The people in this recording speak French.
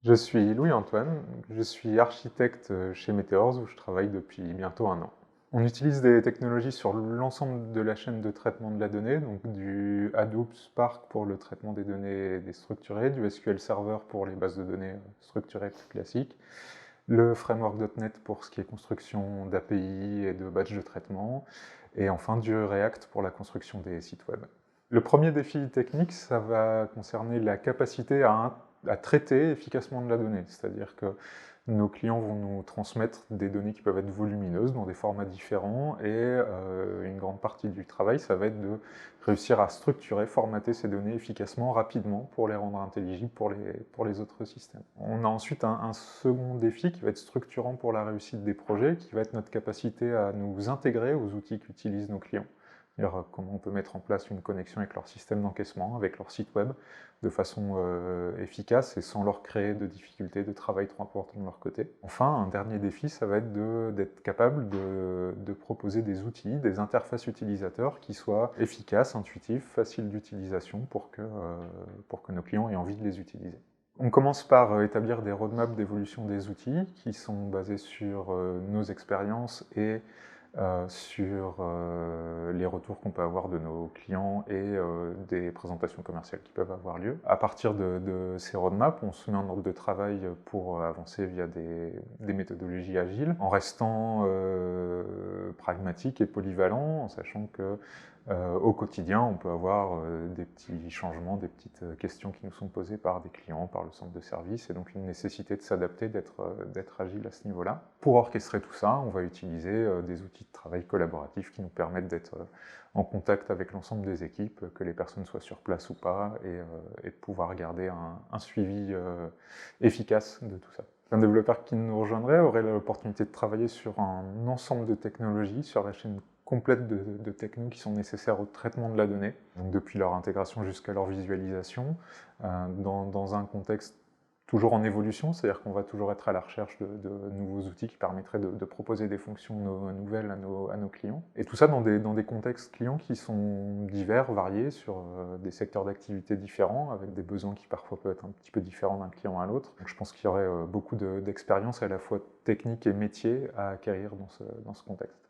Je suis Louis-Antoine, je suis architecte chez Meteors où je travaille depuis bientôt 1 an. On utilise des technologies sur l'ensemble de la chaîne de traitement de la donnée, donc du Hadoop Spark pour le traitement des données déstructurées, du SQL Server pour les bases de données structurées plus classiques, le framework .NET pour ce qui est construction d'API et de badge de traitement, et enfin du React pour la construction des sites web. Le premier défi technique, ça va concerner la capacité à traiter efficacement de la donnée, c'est-à-dire que nos clients vont nous transmettre des données qui peuvent être volumineuses dans des formats différents et une grande partie du travail, ça va être de réussir à structurer, formater ces données efficacement, rapidement, pour les rendre intelligibles pour les autres systèmes. On a ensuite un second défi qui va être structurant pour la réussite des projets, qui va être notre capacité à nous intégrer aux outils qu'utilisent nos clients. C'est-à-dire comment on peut mettre en place une connexion avec leur système d'encaissement, avec leur site web, de façon efficace et sans leur créer de difficultés de travail trop importantes de leur côté. Enfin, un dernier défi, ça va être d'être capable de proposer des outils, des interfaces utilisateurs qui soient efficaces, intuitifs, faciles d'utilisation pour que nos clients aient envie de les utiliser. On commence par établir des roadmaps d'évolution des outils qui sont basés sur nos expériences et sur les retours qu'on peut avoir de nos clients et des présentations commerciales qui peuvent avoir lieu. À partir de ces roadmaps, on se met en ordre de travail pour avancer via des méthodologies agiles, en restant pragmatique et polyvalent, en sachant que au quotidien, on peut avoir des petits changements, des petites questions qui nous sont posées par des clients, par le centre de service, et donc une nécessité de s'adapter, d'être agile à ce niveau-là. Pour orchestrer tout ça, on va utiliser des outils de travail collaboratifs qui nous permettent d'être en contact avec l'ensemble des équipes, que les personnes soient sur place ou pas, et de pouvoir garder un suivi efficace de tout ça. Un développeur qui nous rejoindrait aurait l'opportunité de travailler sur un ensemble de technologies, sur la chaîne complète de technos qui sont nécessaires au traitement de la donnée, donc depuis leur intégration jusqu'à leur visualisation, dans un contexte toujours en évolution, c'est-à-dire qu'on va toujours être à la recherche de nouveaux outils qui permettraient de proposer des fonctions nouvelles à nos clients. Et tout ça dans des contextes clients qui sont divers, variés, sur des secteurs d'activité différents, avec des besoins qui parfois peuvent être un petit peu différents d'un client à l'autre. Donc je pense qu'il y aurait beaucoup d'expérience à la fois technique et métier à acquérir dans ce contexte.